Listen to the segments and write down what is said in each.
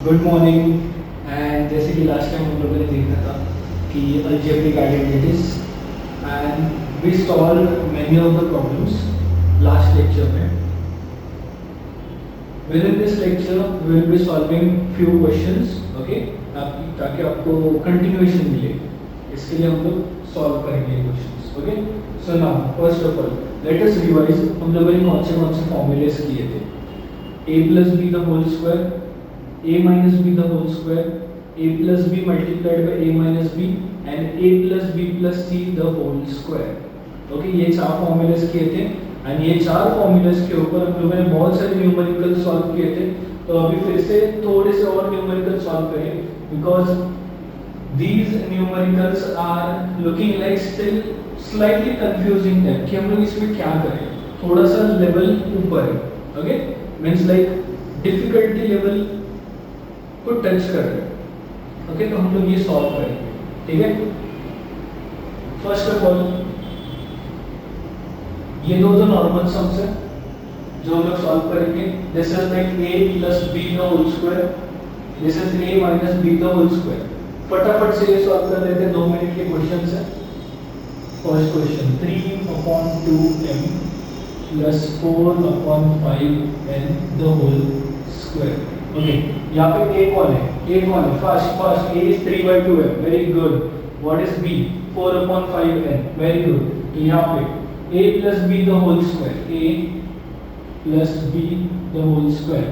Good morning. And जैसे कि last time हम लोगों ने देखा था कि algebraic identities and we solve many of the problems last lecture में। Within this lecture we will be solving few questions, okay, ताकि आपको कंटिन्यूएशन मिले। इसके लिए हम लोग सॉल्व करेंगे questions, okay. So now first of all let us revise. हम लोगों ने कौन से फॉर्मूलेस किए थे? a plus b the whole square, a minus b the whole square, a plus b multiplied by a minus b and a plus b plus c the whole square। Okay, ये चार formulas किए थे and ये चार formulas के ऊपर हम लोगों ने बहुत सारे न्यूमेरिकल सॉल्व किए थे। तो अभी फिर से थोड़े से और न्यूमेरिकल सॉल्व करें because these numericals are looking like still slightly confusing है कि हम लोग इसमें क्या करें। थोड़ा सा लेवल ऊपर है, okay, means like difficulty level को टच कर रहे हैं। ओके, तो हम लोग ये सॉल्व करेंगे, ठीक है। फर्स्ट ऑफ ऑल ये दो तो नॉर्मल सम्स है जो हम लोग सॉल्व करेंगे। This is like a plus b the whole square, this is a minus b the whole square. फटाफट से ये सॉल्व कर लेते हैं, 2 मिनट के क्वेश्चंस है। First question 3/2m plus 4/5n the whole square. Okay, यहाँ पे a कौन है? a कौन है? फर्स्ट a इज 3/2 है, very good. What is b? 4/5n, very good. तो यहाँ पे a plus b the whole square, a plus b the whole square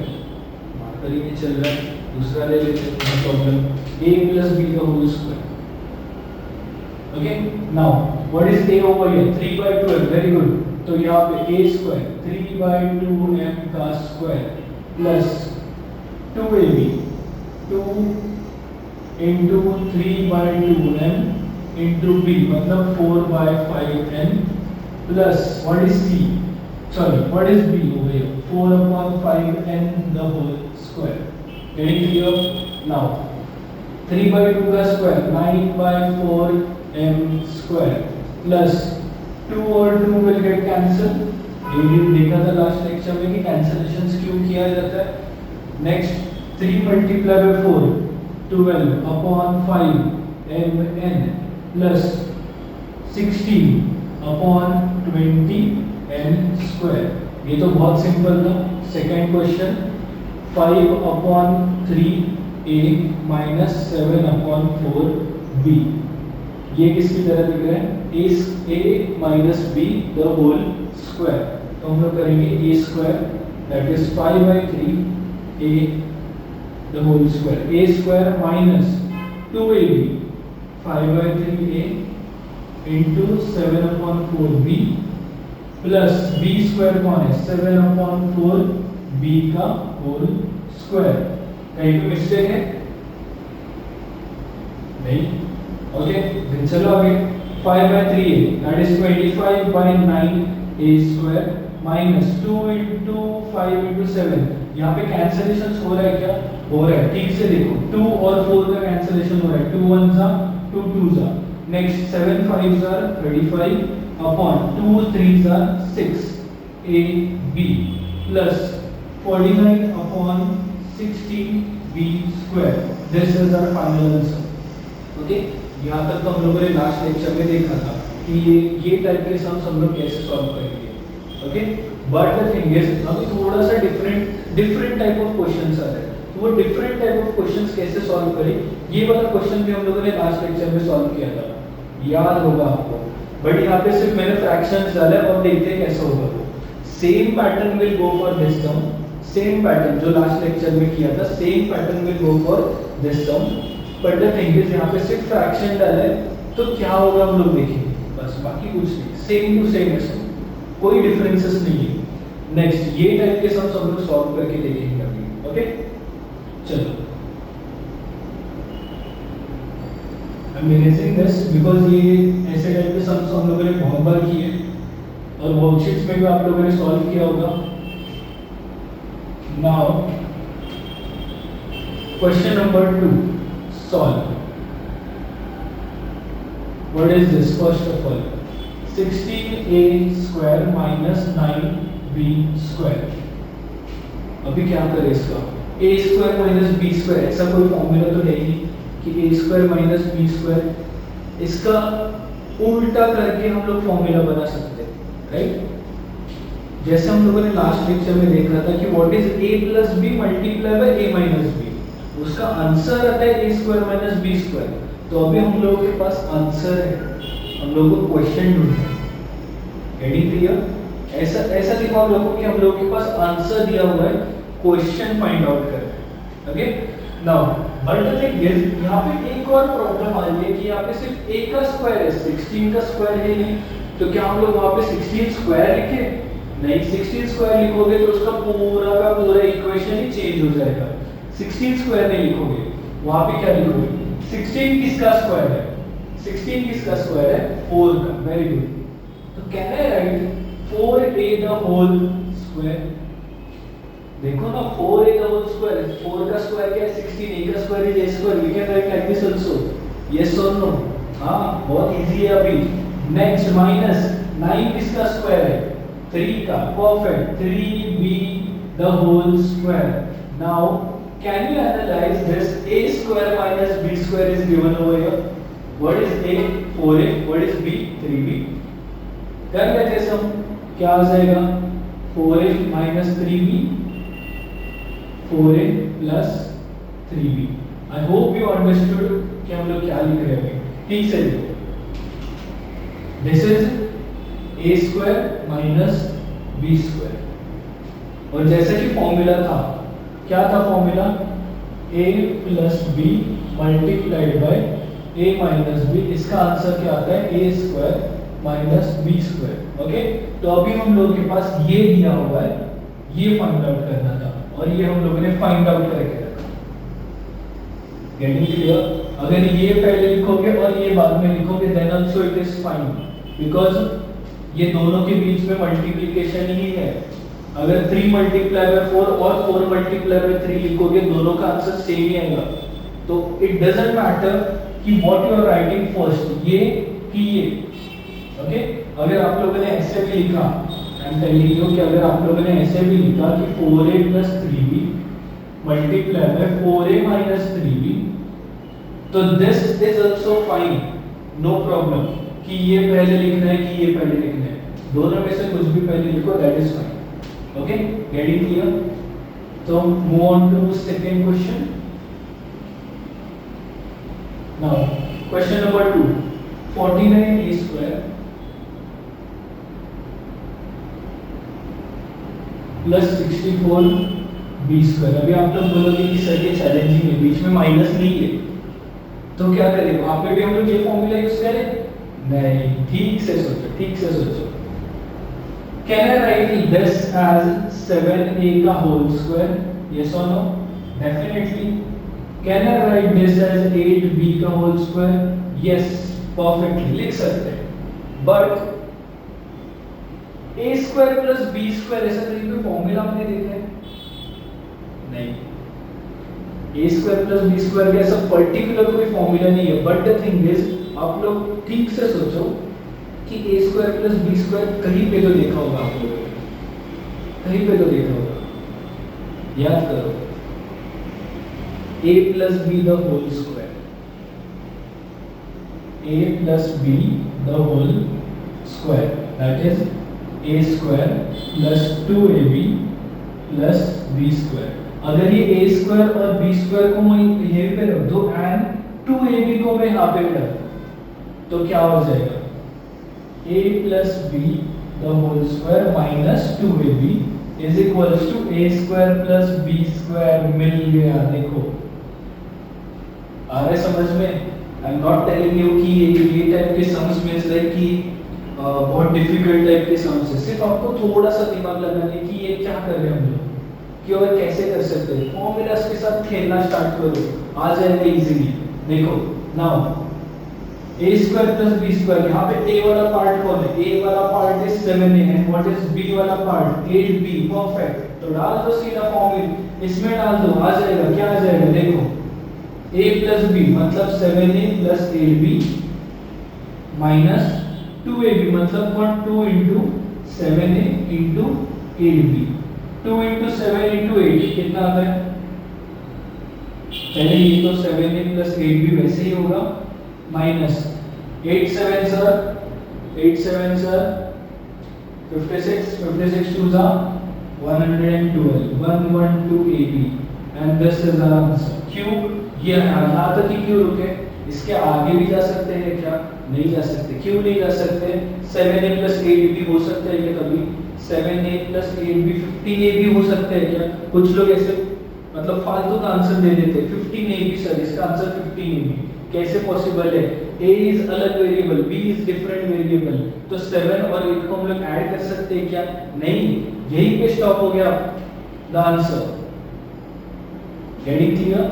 marker ही नहीं चल रहा है, दूसरा ले लेते हैं, no problem. a plus b the whole square. Okay, now what is a over here? 3/2 है, वेरी गुड। तो यहाँ पे a स्क्वायर 3/2m का square plus 2ab 2 into 3/2m into b मतलब 4/5n plus what is c? Sorry, what is b over here? 4/5n the whole square. Getting clear? Now 3/2 का square 9/4m square plus 2 और 2 will get cancel। ये भी देखा था last lecture में कि cancellations क्यों किया जाता है। Next 3 multiplied by 4 12/5mn plus 16/20n square। ये तो बहुत सिंपल था। Second question 5/3a minus 7/4b। ये किसकी तरह दिख रहा है? a minus b the whole square। तो हम लोग करेंगे a square that is 5/3a the whole square, a square minus 2ab 5/3a into 7/4b plus b square कौन है? 7/4b का होल स्क्वायर। कहीं पे मिस्टेक है? नहीं, ओके, चलो आगे। 5/3a that is 25/9a square minus 2 into 5 into 7। यहाँ पे कैंसलेशन हो रहा है क्या? हो रहा है, ठीक से देखो। 2 और 4 का कैंसलेशन हो रहा है। 2 1s are 2 2s are। Next 7 5s are 35 upon 2 3s are 6ab plus 49 upon 16b square। This is our final answer। Okay, यहाँ तक तो हम लोगों ने लास्ट लेक्चर में देखा था कि ये टाइप के सम्स हम लोग कैसे सॉल्व करेंगे। Okay, but the thing is अभी थोड़ा सा डिफरेंट टाइप ऑफ क्वेश्चंस आ रहे हैं। तो वो डिफरेंट टाइप ऑफ क्वेश्चंस कैसे सॉल्व करें, ये वाला क्वेश्चन भी हम लोगों ने लास्ट लेक्चर में सॉल्व किया था, याद होगा आपको। बट यहाँ पे सिर्फ मैंने फ्रैक्शंस डाले और देखते हैं कैसा होगा। वो same pattern will go for this term, same pattern जो लास्ट लेक्चर में किया था, same pattern will go for this term. But the thing is यहाँ पे सिर्फ फ्रैक्शन डाला है तो क्या होगा हम लोग देखेंगे, बस, बाकी कुछ नहीं, सेम टू सेम है, कोई डिफरेंसेस नहीं है। नेक्स्ट ये टाइप के सम्स हम लोग सॉल्व करके देखेंगे अभी। ओके, चलो, I am erasing this because ये ऐसे टाइप के सम्स हम लोगों ने बहुत बार किए और वर्कशीट्स में भी आप लोगों ने सॉल्व किया होगा। Now question number 2 solve। What is this? First of all 16a square minus 9b square। अभी क्या करें इसका? ए स्क्वायर माइनस बी स्क्वायर, ऐसा कोई फॉर्मूला तो है ही कि ए स्क्वायर माइनस बी स्क्वायर, इसका उल्टा करके हम लोग फॉर्मूला बना सकते हैं, राइट। जैसे हम लोगों ने लास्ट लेक्चर में देखा था कि what is a plus b multiply by a minus b, उसका आंसर आता है a square minus b square. तो अभी हम लोगों के पास आंसर है, हम लोगों को क्वेश्चन ढूंढना है। Getting clear? ऐसा ऐसा दिखाओ हम लोगों कि हम लोगों के पास आंसर दिया हुआ है, क्वेश्चन फाइंड आउट करना है। Okay, now but the thing is यहाँ पे एक और प्रॉब्लम आ रही है कि यहाँ पे सिर्फ a का स्क्वायर है, 16 का स्क्वायर है नहीं। तो क्या हम लोग वहाँ पे 16 स्क्वायर लिखे? नहीं, 16 स्क्वायर लिखोगे तो उसका पूरा का पूरा इक्वेशन ही चेंज हो जाएगा। 16 स्क्वायर नहीं लिखोगे, वहाँ पे क्या लिखोगे? 16 किसका स्क्वायर है? 16 किसका स्क्वायर है? 4 का। Very good. तो can I write 4a the whole square? देखो ना, 4a द होल स्क्वायर, 4 का स्क्वायर क्या है? 16, a का square is a square. We can write like this also. Yes और नो? हां, बहुत इजी है। अभी नेक्स्ट माइनस 9 किसका स्क्वायर है? 3 का। Perfect, 3b the whole square. Now can you analyze this? A square minus b square is given over here. What is a? 4a. What is b? 3b. कर लेते हैं हम, क्या आ जाएगा? 4a minus 3b, 4a plus 3b. I hope you understood कि हम लोग क्या लिख रहे हैं। ठीक से लिखो। This is a square minus b square. और जैसा कि फॉर्मूला था, क्या था formula? a plus b multiplied by a minus b. इसका आंसर क्या आता है? a square minus b square. Okay, तो अभी हम लोगों के पास ये दिया हुआ है, ये फाइंड आउट करना था और ये हम लोगों ने फाइंड आउट करके रखा। Getting clear? अगर ये पहले लिखोगे और ये बाद में लिखोगे then also it is fine, because ये दोनों के बीच में मल्टीप्लिकेशन ही है। अगर 3 मल्टीप्लाई बाय 4 और 4 मल्टीप्लाई बाय 3 लिखोगे, दोनों का आंसर सेम ही आएगा। तो इट डजंट मैटर कि what you are writing first, ये कि ये। ओके, अगर आप लोगों ने ऐसे भी लिखा, आई एम टेलिंग यू कि अगर आप लोगों ने ऐसे भी लिखा कि 4a plus 3b multiply by 4a minus 3b, तो this is also fine, no problem कि ये पहले लिखना है कि ये पहले लिखना है। दोनों में से कुछ भी पहले लिखो, that is fine. Okay, getting clear? So move on to second question. Now, question number 2. 49a square plus 64b square. अभी आप लोग बोलोगे कि सर ये चैलेंजिंग है, बीच में माइनस नहीं है, तो क्या करें? वहां पे भी हम लोग ये फॉर्मूला यूज करें? नहीं, ठीक से सोचो, ठीक से सोचो। Can I write this as 7a का whole square? Yes or no? Definitely. Can I write this as 8b का whole square? Yes, perfectly लिख सकते हैं। But a square plus b square ऐसा तरीके का फॉर्मूला हमने देखा है? नहीं। a square plus b square का ऐसा पर्टिकुलर कोई फॉर्मूला नहीं है। But the thing is, आप लोग ठीक से सोचो कि a square plus b square कहीं पे तो देखा होगा आप लोगों ने, कहीं पे तो देखा होगा। याद करो, a plus b the whole square, a plus b the whole square, that is a square plus 2ab plus b square. अगर ये a स्क्वायर और b स्क्वायर को मैं यहीं पे रख दो एंड 2ab को मैं यहाँ पे रख दूं, तो क्या हो जाएगा? a plus b the whole square minus 2ab is equals to a square plus b square। मिल गया। देखो आ रहा है समझ में? I am not telling you कि ये टाइप के सम्स मींस लाइक कि बहुत डिफिकल्ट टाइप के सम्स है। सिर्फ आपको थोड़ा सा दिमाग लगाना है कि ये क्या कर रहे हैं हम लोग, कि और कैसे कर सकते हैं। फॉर्मूलास के साथ खेलना स्टार्ट करो, आ जाएगा इजीली। देखो now a square plus b square, यहाँ पे a वाला पार्ट कौन है? a वाला part is 7a and what is b वाला पार्ट? 8b। परफेक्ट, तो डाल दो सीधा फॉर्मूला, इसमें डाल दो, आ जाएगा। क्या आ जाएगा? देखो a plus b मतलब 7a plus 8b minus 2ab मतलब कौन? 2 into 7a into 8b। 2 into 7 into 8 कितना आता है? पहले ये तो 7a प्लस 8b वैसे ही होगा माइनस 8 7 सर 56 56 2 जा 112 112ab and this is our answer. क्यों ये यहाँ तक ही क्यों रुके? इसके आगे भी जा सकते हैं क्या? नहीं जा सकते। क्यों नहीं जा सकते? 7a plus 8b हो सकता है क्या कभी? 7a plus 8b 15a भी हो सकता है क्या? कुछ लोग ऐसे मतलब फालतू का आंसर दे देते हैं 15ab सर, इसका आंसर 15ab कैसे पॉसिबल है? a इज अलग variable, b is different variable, तो 7 और 8 को हम लोग ऐड कर सकते हैं क्या? नहीं, यही पे स्टॉप हो गया the answer. Getting clear?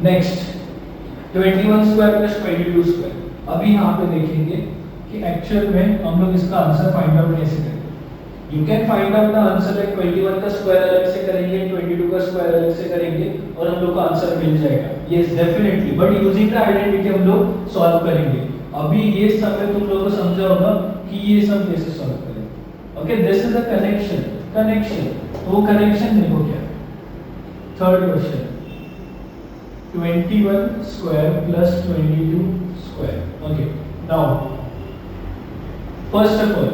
Next 21 square plus 22 square. अभी यहाँ पे देखेंगे कि एक्चुअल में हम लोग इसका आंसर फाइंड आउट कैसे करेंगे। You can find out the answer like 21 का स्क्वायर अलग से करेंगे, 22 का स्क्वायर अलग से करेंगे और हम लोग को आंसर मिल जाएगा। Yes definitely, but using the identity हम लोग सॉल्व करेंगे। अभी ये सब में तुम लोगों को समझा होगा कि ये सब कैसे सॉल्व करें। Okay, this is a connection. तो वो कनेक्शन देखो क्या। Third question 21 square plus 22 square. Okay. Now, first of all,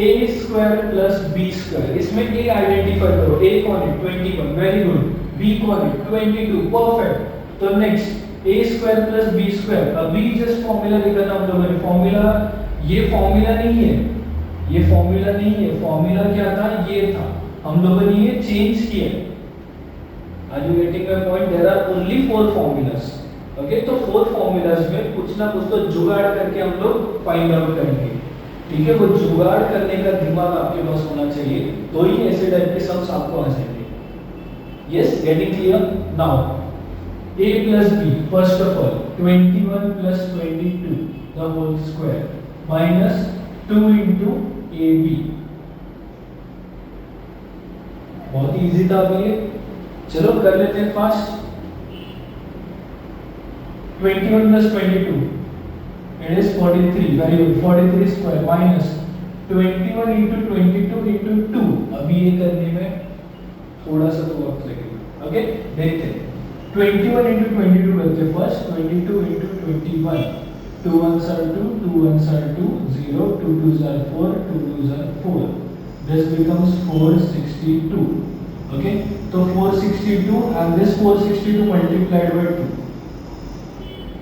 a square plus b square. इसमें a आइडेंटिफाई करो। a कौन है? 21. Very good. b कौन है? 22. Perfect. तो next a square plus b square. अभी जस्ट फॉर्मूला लिखना हम लोगों ने। फॉर्मूला ये फॉर्मूला नहीं है। फॉर्मूला क्या था? ये था। हम लोगों ने ये चेंज किया। Are you getting my point? There are only 4 formulas. Okay, तो 4 formulas में कुछ ना कुछ तो जुगाड़ करके हम लोग फाइंड आउट करेंगे। ठीक है, वो जुगाड़ करने का दिमाग आपके पास होना चाहिए, तो ही ऐसे टाइप के सम्स आपको आ जाएंगे। Yes, getting clear? Now, a plus b. First of all, 21 plus 22 the whole square minus 2 into ab. बहुत इजी था ये। चलो कर लेते हैं fast. 21 plus 22 it is 43. Very good. 43 square minus 21 into 22 into 2। अभी ये करने में थोड़ा सा तो वक्त लगेगा। ओके, देखते हैं। 21 into 22 करते हैं first. 22 into 21, 2 1s are 2, 2 1s are 2, 0, 2 2s are 4, 2 2s are 4. This becomes 462. Okay, so 462 and this 462 multiplied by 2.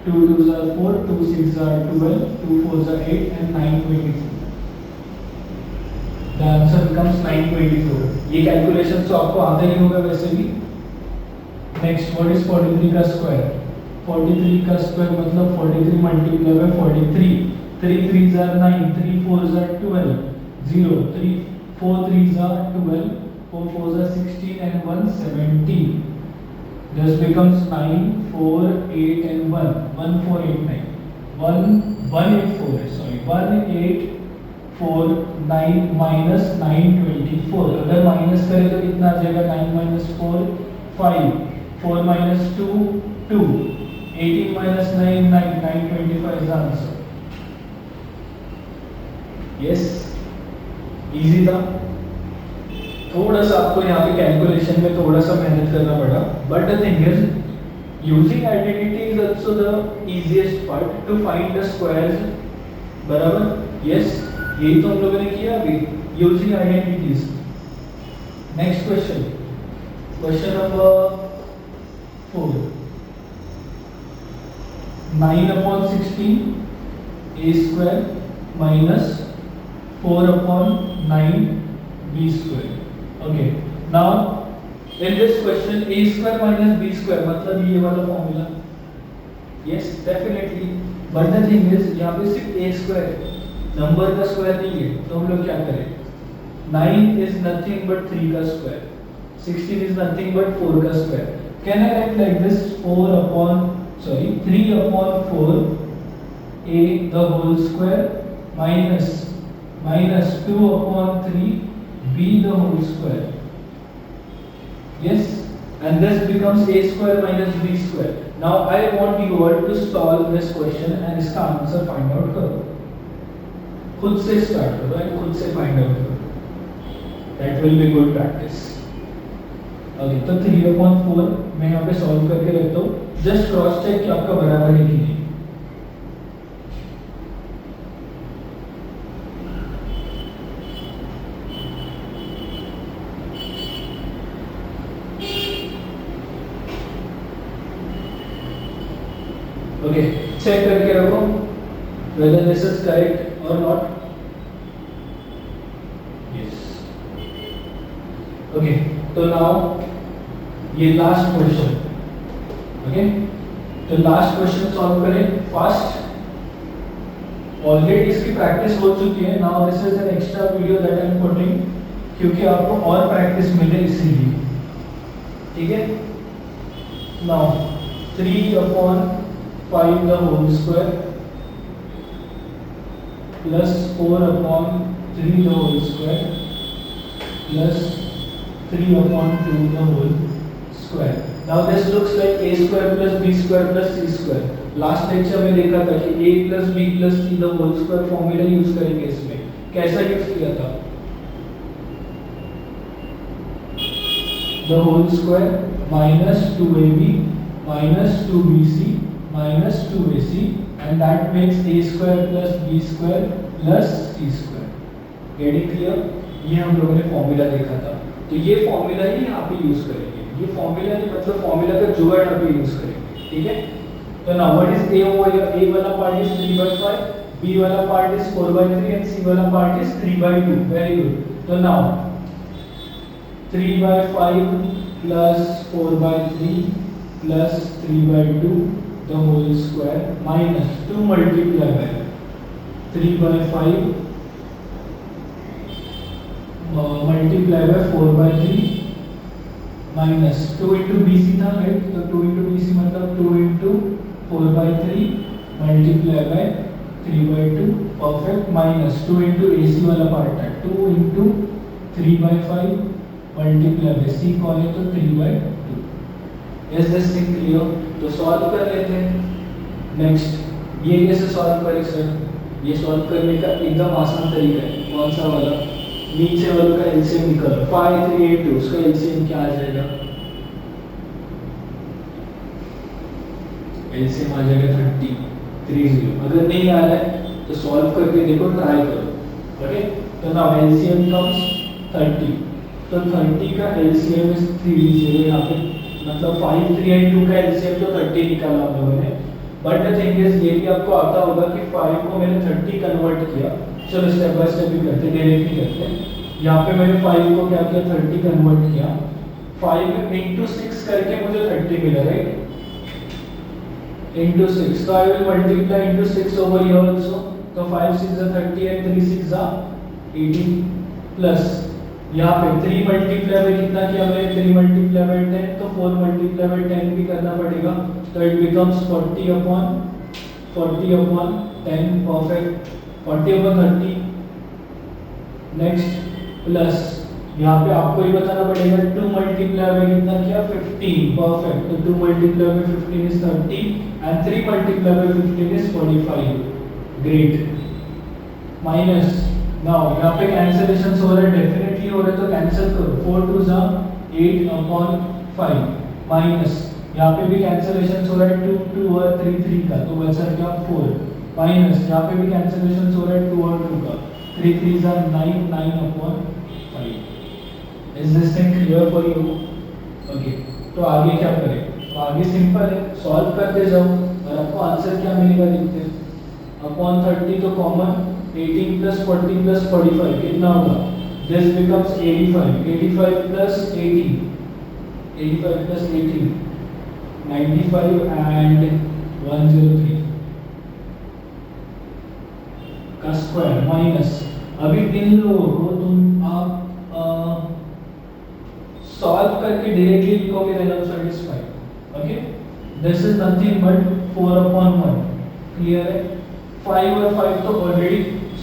2 2s are 4, 2 6s are 12, 2 4s are 8 and 924. The answer becomes 924. ये कैलकुलेशन तो आपको आता ही होगा वैसे भी। नेक्स्ट, व्हाट इज 43 का square? 43 का square मतलब 43 multiply by 43। 3 3s are 9, 3 4s are 12, 0, 3 4 3s are 12, 4 4s are 16 and 1 17. This becomes 9 4 8 and 1 1489. 1849 minus 924। अगर माइनस करें तो कितना आ जाएगा? 9 minus 4 5, 4 minus 2 2, 18 minus 9 9, 925 is the answer. Yes, easy था। थोड़ा सा आपको यहाँ पे कैलकुलेशन में थोड़ा सा मेहनत करना पड़ा, but the thing is using identity is also the easiest part two find the squares. बराबर? यस, यही तो हम लोगों ने किया अभी, using identities. Next question, question number 4। 9/16 a square minus 4/9 b square. Okay, now in this question a square minus b square मतलब ये वाला formula. yes definitely, but the thing is यहाँ पे सिर्फ a square नंबर का square नहीं है, तो हम लोग क्या करें? 9 is nothing but 3 का स्क्वायर, 16 is nothing but 4 का square. Can I write like this? 3/4 a the whole square minus 2/3 b the whole square. Yes, and this becomes a square minus b square. Now I want you all to solve this question and इसका answer find out करो। खुद से start करो और खुद से find out करो। That will be good practice. Okay, तो 3/4 मैं यहाँ पे सॉल्व करके रखता हूँ, जस्ट क्रॉस चेक कि आपका बराबर है कि नहीं। ओके, चेक करके रखो whether this is correct or not. Yes. Okay, तो now ये लास्ट क्वेश्चन। ओके, तो लास्ट क्वेश्चन सॉल्व करें फास्ट। ऑलरेडी इसकी प्रैक्टिस हो चुकी है, now this is an extra video that I am putting, क्योंकि आपको और प्रैक्टिस मिले इसीलिए। ठीक है, now 3/5 the whole square plus 4/3 the whole square plus 3/2 the whole square. Now this looks like a square plus b square plus c square. Last lecture में देखा था कि a plus b plus c the whole square formula use करेंगे। इसमें कैसा use किया था? the whole square minus 2ab minus 2bc minus 2ac and that makes a square plus b square plus c square. Getting clear? ये हम लोगों ने formula देखा था, तो ये फॉर्मूला ही यहाँ पे यूज करेंगे। ये फॉर्मूला नहीं मतलब फॉर्मूला का जुगाड़ यहाँ पे यूज करेंगे। ठीक है, तो now what is a over here? a वाला पार्ट इज 3/5, b वाला पार्ट इज 4/3 एंड c वाला पार्ट इज 3/2। Very good. तो now 3/5 plus 4/3 plus 3/2 the whole square minus 2 multiply by 3/5 multiply by 4/3 minus 2 into BC था right, तो 2 into BC मतलब 2 into 4/3 multiply by 3/2 perfect minus 2 into AC वाला part है 2 into 3/5 multiply by C call है तो 3/2। Is this thing clear? तो solve कर लेते हैं। नेक्स्ट ये कैसे सॉल्व करें सर? ये सॉल्व करने का एकदम आसान तरीका है। कौन सा वाला? नीचे वाले का एलसीएम निकालो। 5 3 8 2 उसका एलसीएम क्या आ जाएगा? एलसीएम आ जाएगा 30। अगर नहीं आ रहा है तो सॉल्व करके देखो, ट्राई करो। ओके, तो नाउ एलसीएम कम्स 30, तो 30 का एलसीएम इज 30 यहाँ पे, मतलब 5 3 एंड 2 का एलसीएम तो 30 निकाला हम लोगों ने। बट द थिंग इज ये भी आपको आता होगा कि 5 को मैंने 30 कन्वर्ट किया। चलो स्टेप बाय स्टेप भी करते, डायरेक्टली करते हैं। यहाँ पे मैंने 5 को क्या किया? 30 कन्वर्ट किया। 5 into 6 करके मुझे 30 मिला राइट, into 6, तो I will multiply into 6 over here also, तो 5 6 are 30 and 3 6 are 18 प्लस यहाँ पे 3 मल्टीप्लाई बाय कितना किया मैंने? 3 मल्टीप्लाई बाय 10, तो 4 मल्टीप्लाई बाय 10 भी करना पड़ेगा, तो it becomes 40 upon 10 perfect 40/30। Next plus यहाँ पे आपको ही बताना पड़ेगा 2 मल्टीप्लाई बाय कितना किया? 15 परफेक्ट, तो 2 multiply by 15 is 30 and 3 multiply by 15 is 45। Great. Minus now यहाँ पे कैंसिलेशन हो रहा है, डेफिनेटली हो रहा है, तो कैंसिल करो। 4 2 जा 8/5 माइनस यहाँ पे भी कैंसिलेशन हो रहा है 2 2 और 3 3 का, तो बचा क्या? 4 माइनस यहाँ पे भी कैंसिलेशन हो रहा है 2 और 2 का, 3 3 जा 9 9/5। Is this thing clear for you? Okay, तो आगे क्या करें? तो आगे सिंपल है, सॉल्व करते जाओ और आपको आंसर क्या मिलेगा देखते हैं। अपॉन 30 तो कॉमन, 18 plus 40 plus 45 कितना होगा? This becomes 85, 85 plus 18, 85 plus 18 95 and 103 का स्क्वायर माइनस। अभी इन लोगों को तुम आप सॉल्व करके डायरेक्टली लिखोगे Reynolds satisfied. Okay, this is nothing but 4/1। Clear है? 5 और 5 तो ऑलरेडी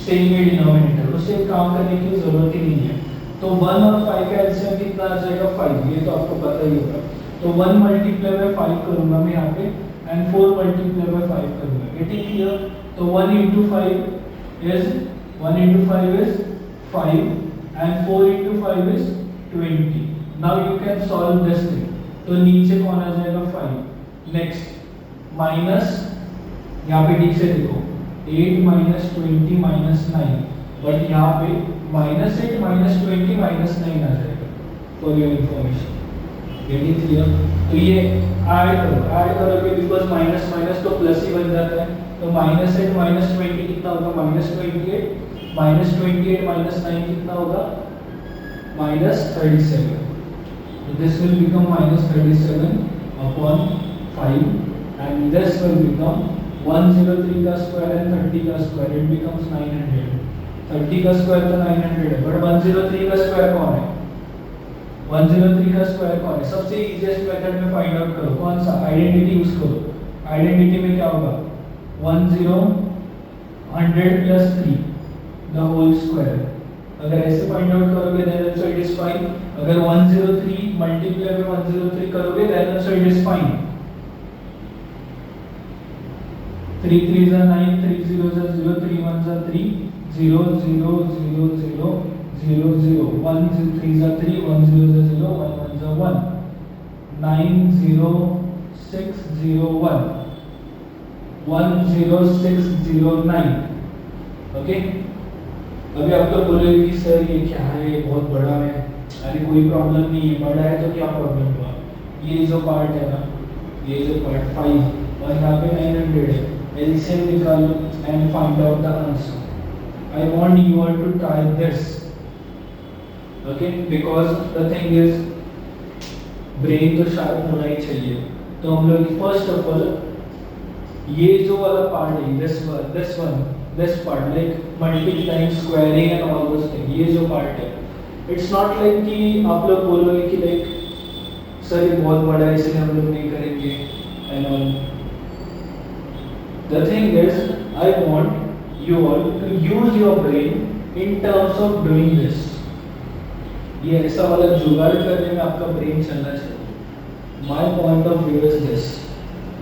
सेम ही डिनोमिनेटर, उससे काम करने की जरूरत ही नहीं है। तो 1 और 5 का एलसीएम कितना आ जाएगा? 5, ये तो आपको पता ही होगा। तो 1 मल्टीप्लाई बाय 5 करूंगा मैं यहाँ पे एंड 4 मल्टीप्लाई बाय 5 करूंगा। Getting clear? तो 1 into 5 is 5 and 4 into 5 is 20। Now you can solve this thing, तो नीचे कौन आ जाएगा 5, नेक्स्ट माइनस, यहाँ पे ठीक से देखो 8 माइनस 20 माइनस 9, बट यहाँ पे -8 माइनस 20 माइनस 9 आ जाएगा, for your information. Getting clear? तो ये ऐड करोगे बिकॉज माइनस माइनस तो प्लस ही बन जाता है, तो -8 माइनस 20 कितना होगा, -28, -28 माइनस 9 कितना होगा, -37, so this will become -37 upon 5 and this will become 103 का स्क्वायर and 30 का स्क्वायर, it becomes 900, 30 का स्क्वायर तो 900 है, बट 103 का स्क्वायर कौन है, 103 का स्क्वायर कौन है, सबसे इजीएस्ट मेथड में फाइंड आउट करो, कौन सा, आइडेंटिटी यूज करो, आइडेंटिटी में क्या होगा, 100 प्लस 3 द होल स्क्वायर, अगर ऐसे फाइंड आउट करोगे then also it is fine, अगर 103 मल्टीप्लाई में 103 करोगे then also it is fine, 3 3 is 9, 3 0 is 0, 3 1 is 3, 0 0 0 0 0 0, 1 3 is 3, 1 0 is 0, 1 1 is 1, 9 0 6 0 1, 1 0 6 0 9, okay. अभी आप तो बोलोगे कि सर ये क्या है, ये बहुत बड़ा है, अरे कोई प्रॉब्लम नहीं है, बड़ा है तो क्या प्रॉब्लम हुआ, ये जो पार्ट है ना, ये जो पार्ट 5 और यहाँ पे 900 है, एलसीएम निकालो and find out the answer. I want you all to try this, okay, because the thing is brain तो शार्प होना ही चाहिए। तो हम लोग फर्स्ट ऑफ ऑल ये जो वाला पार्ट है, this part like multiplying, squaring and all those thing, ये जो पार्ट है, इट्स नॉट लाइक कि आप लोग बोलोगे कि लाइक सर ये बहुत बड़ा है इसलिए हम लोग नहीं करेंगे and all. The thing is I want you all to use your brain in terms of doing this. ये ऐसा वाला जुगाड़ करने में आपका ब्रेन चलना चाहिए। My point of view is this,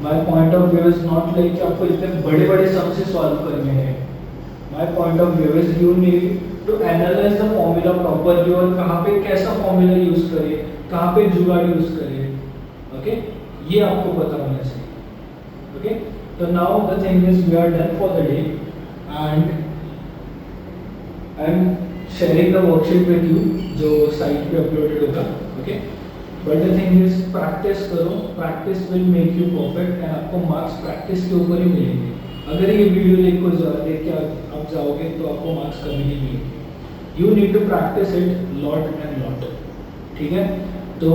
my point of view is not like कि आपको इतने बड़े बड़े सम से सॉल्व करने हैं। My point of view is you need to analyse the formula properly, और कहाँ पे कैसा फॉर्मूला यूज करें, कहाँ पे जुगाड़ यूज करें, ओके, ये आपको पता होना चाहिए, ओके। तो now the thing is we are done for the day and I am sharing the worksheet with you जो साइट पे अपलोडेड होगा, okay. But the thing is practice करो, practice will make you perfect and आपको marks practice के ऊपर ही मिलेंगे। अगर ये वीडियो देख के आप जाओगे तो आपको मार्क्स कभी नहीं मिलेंगे। You need to practise it lot and lot, ठीक है। तो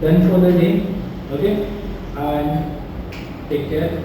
done for the day, okay, and take care.